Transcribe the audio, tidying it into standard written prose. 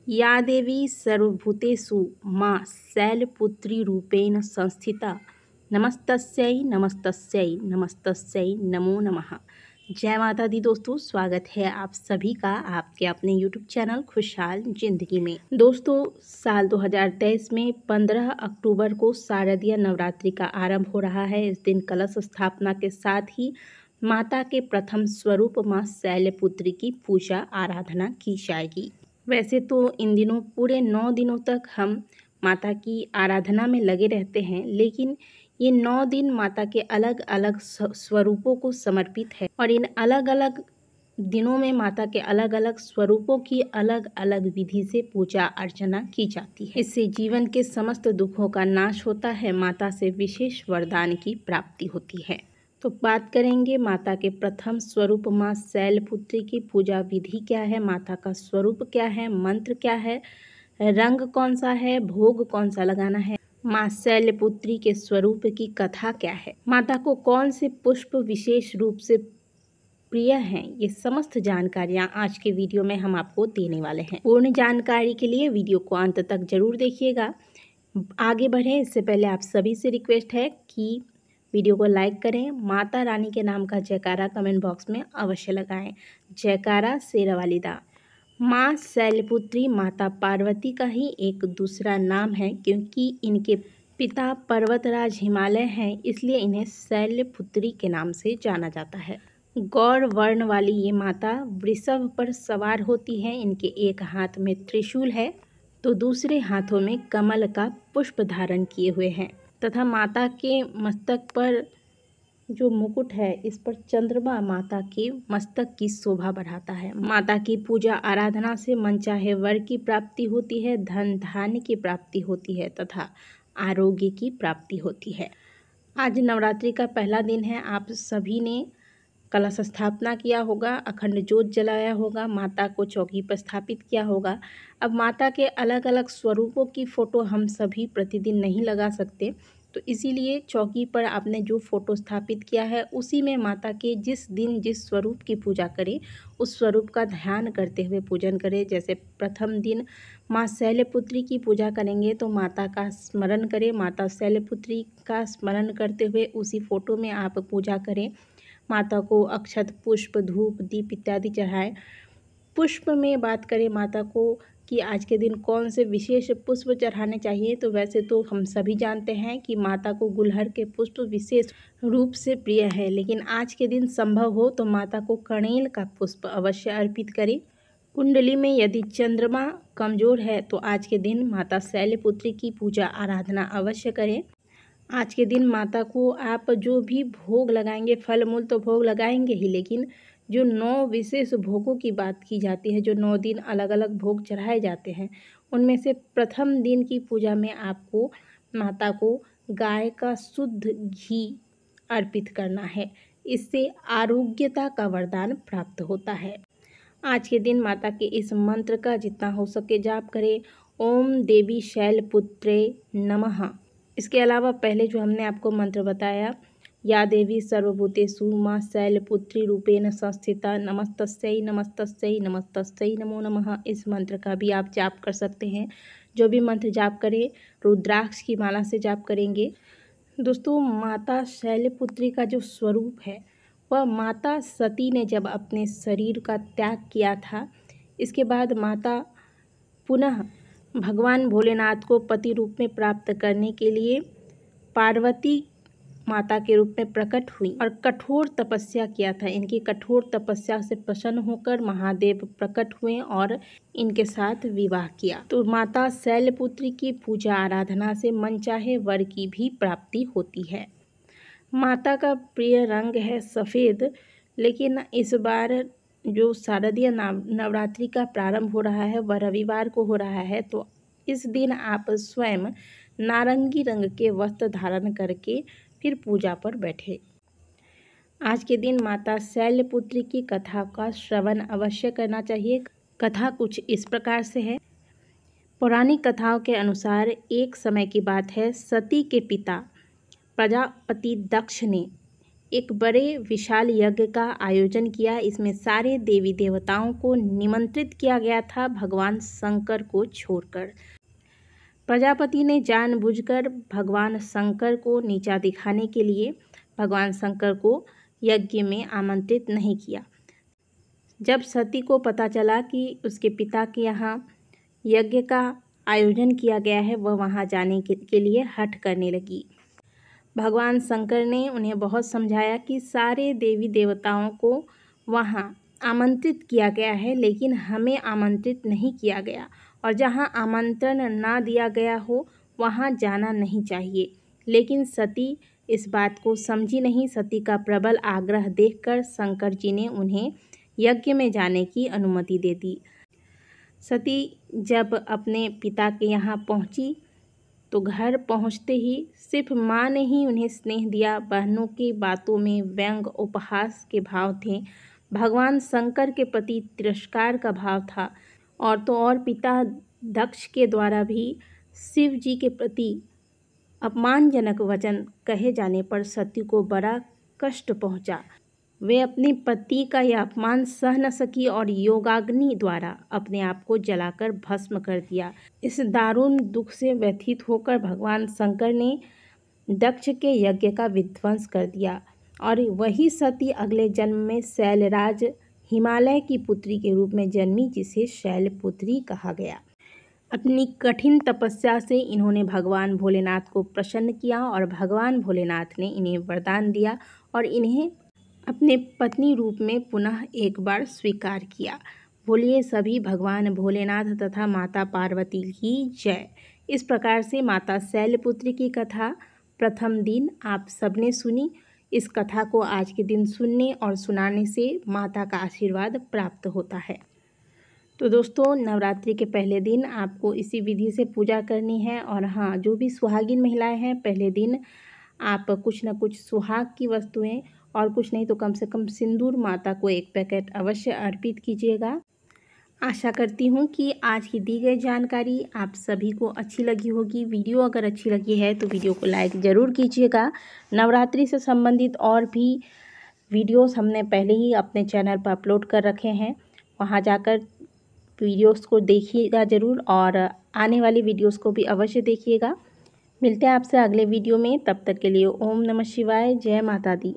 या देवी सर्वभूतेषु मां शैलपुत्री रूपेण संस्थिता नमस्तस्यै नमस्तस्यै नमस्तस्यै नमो नमः। जय माता दी दोस्तों, स्वागत है आप सभी का आपके अपने YouTube चैनल खुशहाल जिंदगी में। दोस्तों, साल 2023 में 15 अक्टूबर को शारदीय नवरात्रि का आरंभ हो रहा है। इस दिन कलश स्थापना के साथ ही माता के प्रथम स्वरूप मां शैलपुत्री की पूजा आराधना की जाएगी। वैसे तो इन दिनों पूरे 9 दिनों तक हम माता की आराधना में लगे रहते हैं, लेकिन ये 9 दिन माता के अलग अलग स्वरूपों को समर्पित है और इन अलग अलग दिनों में माता के अलग अलग स्वरूपों की अलग अलग विधि से पूजा अर्चना की जाती है। इससे जीवन के समस्त दुखों का नाश होता है, माता से विशेष वरदान की प्राप्ति होती है। तो बात करेंगे माता के प्रथम स्वरूप मां शैलपुत्री की पूजा विधि क्या है, माता का स्वरूप क्या है, मंत्र क्या है, रंग कौन सा है, भोग कौन सा लगाना है, मां शैलपुत्री के स्वरूप की कथा क्या है, माता को कौन से पुष्प विशेष रूप से प्रिय हैं, ये समस्त जानकारियां आज के वीडियो में हम आपको देने वाले हैं। पूर्ण जानकारी के लिए वीडियो को अंत तक जरूर देखिएगा। आगे बढ़ें इससे पहले आप सभी से रिक्वेस्ट है कि वीडियो को लाइक करें, माता रानी के नाम का जयकारा कमेंट बॉक्स में अवश्य लगाएं। जयकारा शेरावाली दा। माँ शैलपुत्री माता पार्वती का ही एक दूसरा नाम है, क्योंकि इनके पिता पर्वतराज हिमालय हैं, इसलिए इन्हें शैलपुत्री के नाम से जाना जाता है। गौर वर्ण वाली ये माता वृषभ पर सवार होती हैं। इनके एक हाथ में त्रिशूल है तो दूसरे हाथों में कमल का पुष्प धारण किए हुए हैं तथा माता के मस्तक पर जो मुकुट है, इस पर चंद्रमा माता के मस्तक की शोभा बढ़ाता है। माता की पूजा आराधना से मनचाहे वर की प्राप्ति होती है, धन धान्य की प्राप्ति होती है तथा आरोग्य की प्राप्ति होती है। आज नवरात्रि का पहला दिन है। आप सभी ने कलश स्थापना किया होगा, अखंड ज्योत जलाया होगा, माता को चौकी पर स्थापित किया होगा। अब माता के अलग अलग स्वरूपों की फ़ोटो हम सभी प्रतिदिन नहीं लगा सकते, तो इसीलिए चौकी पर आपने जो फ़ोटो स्थापित किया है उसी में माता के जिस दिन जिस स्वरूप की पूजा करें उस स्वरूप का ध्यान करते हुए पूजन करें। जैसे प्रथम दिन माँ शैलपुत्री की पूजा करेंगे तो माता का स्मरण करें, माता शैलपुत्री का स्मरण करते हुए उसी फ़ोटो में आप पूजा करें। माता को अक्षत, पुष्प, धूप, दीप इत्यादि चढ़ाएं। पुष्प में बात करें माता को कि आज के दिन कौन से विशेष पुष्प चढ़ाने चाहिए, तो वैसे तो हम सभी जानते हैं कि माता को गुलहर के पुष्प विशेष रूप से प्रिय है, लेकिन आज के दिन संभव हो तो माता को कनेल का पुष्प अवश्य अर्पित करें। कुंडली में यदि चंद्रमा कमजोर है तो आज के दिन माता शैलपुत्री की पूजा आराधना अवश्य करें। आज के दिन माता को आप जो भी भोग लगाएंगे, फल मूल तो भोग लगाएंगे ही, लेकिन जो 9 विशेष भोगों की बात की जाती है, जो 9 दिन अलग अलग भोग चढ़ाए जाते हैं, उनमें से प्रथम दिन की पूजा में आपको माता को गाय का शुद्ध घी अर्पित करना है। इससे आरोग्यता का वरदान प्राप्त होता है। आज के दिन माता के इस मंत्र का जितना हो सके जाप करें। ओम देवी शैलपुत्रे नमः। इसके अलावा पहले जो हमने आपको मंत्र बताया, या देवी सर्वभूतेषु मां शैलपुत्री रूपेण संस्थिता नमस्तस्यै नमस्तस्यै नमस्तस्यै नमो नमः, इस मंत्र का भी आप जाप कर सकते हैं। जो भी मंत्र जाप करें रुद्राक्ष की माला से जाप करेंगे। दोस्तों, माता शैलपुत्री का जो स्वरूप है वह माता सती ने जब अपने शरीर का त्याग किया था, इसके बाद माता पुनः भगवान भोलेनाथ को पति रूप में प्राप्त करने के लिए पार्वती माता के रूप में प्रकट हुई और कठोर तपस्या किया था। इनकी कठोर तपस्या से प्रसन्न होकर महादेव प्रकट हुए और इनके साथ विवाह किया। तो माता शैलपुत्री की पूजा आराधना से मनचाहे वर की भी प्राप्ति होती है। माता का प्रिय रंग है सफ़ेद, लेकिन इस बार जो शारदीय नवरात्रि का प्रारंभ हो रहा है वह रविवार को हो रहा है, तो इस दिन आप स्वयं नारंगी रंग के वस्त्र धारण करके फिर पूजा पर बैठे। आज के दिन माता शैलपुत्री की कथा का श्रवण अवश्य करना चाहिए। कथा कुछ इस प्रकार से है। पौराणिक कथाओं के अनुसार एक समय की बात है, सती के पिता प्रजापति दक्ष ने एक बड़े विशाल यज्ञ का आयोजन किया। इसमें सारे देवी देवताओं को निमंत्रित किया गया था, भगवान शंकर को छोड़कर। प्रजापति ने जानबूझकर भगवान शंकर को नीचा दिखाने के लिए भगवान शंकर को यज्ञ में आमंत्रित नहीं किया। जब सती को पता चला कि उसके पिता के यहाँ यज्ञ का आयोजन किया गया है, वह वहाँ जाने के लिए हठ करने लगी। भगवान शंकर ने उन्हें बहुत समझाया कि सारे देवी देवताओं को वहाँ आमंत्रित किया गया है, लेकिन हमें आमंत्रित नहीं किया गया, और जहाँ आमंत्रण ना दिया गया हो वहाँ जाना नहीं चाहिए। लेकिन सती इस बात को समझी नहीं। सती का प्रबल आग्रह देखकर शंकर जी ने उन्हें यज्ञ में जाने की अनुमति दे दी। सती जब अपने पिता के यहाँ पहुँची तो घर पहुँचते ही सिर्फ माँ ने ही उन्हें स्नेह दिया। बहनों की बातों में व्यंग उपहास के भाव थे। भगवान शंकर के प्रति तिरस्कार का भाव था, और तो और पिता दक्ष के द्वारा भी शिव जी के प्रति अपमानजनक वचन कहे जाने पर सती को बड़ा कष्ट पहुंचा। वे अपने पति का यह अपमान सह न सकी और योगाग्नि द्वारा अपने आप को जलाकर भस्म कर दिया। इस दारुण दुख से व्यथित होकर भगवान शंकर ने दक्ष के यज्ञ का विध्वंस कर दिया, और वही सती अगले जन्म में शैलराज हिमालय की पुत्री के रूप में जन्मी, जिसे शैलपुत्री कहा गया। अपनी कठिन तपस्या से इन्होंने भगवान भोलेनाथ को प्रसन्न किया, और भगवान भोलेनाथ ने इन्हें वरदान दिया और इन्हें अपने पत्नी रूप में पुनः एक बार स्वीकार किया। बोलिए सभी भगवान भोलेनाथ तथा माता पार्वती की जय। इस प्रकार से माता शैलपुत्री की कथा प्रथम दिन आप सबने सुनी। इस कथा को आज के दिन सुनने और सुनाने से माता का आशीर्वाद प्राप्त होता है। तो दोस्तों, नवरात्रि के पहले दिन आपको इसी विधि से पूजा करनी है। और हाँ, जो भी सुहागिन महिलाएं हैं, पहले दिन आप कुछ न कुछ सुहाग की वस्तुएं और कुछ नहीं तो कम से कम सिंदूर माता को 1 पैकेट अवश्य अर्पित कीजिएगा। आशा करती हूँ कि आज की दी गई जानकारी आप सभी को अच्छी लगी होगी। वीडियो अगर अच्छी लगी है तो वीडियो को लाइक ज़रूर कीजिएगा। नवरात्रि से संबंधित और भी वीडियोस हमने पहले ही अपने चैनल पर अपलोड कर रखे हैं, वहाँ जाकर वीडियोस को देखिएगा ज़रूर, और आने वाली वीडियोस को भी अवश्य देखिएगा। मिलते हैं आपसे अगले वीडियो में, तब तक के लिए ओम नमः शिवाय, जय माता दी।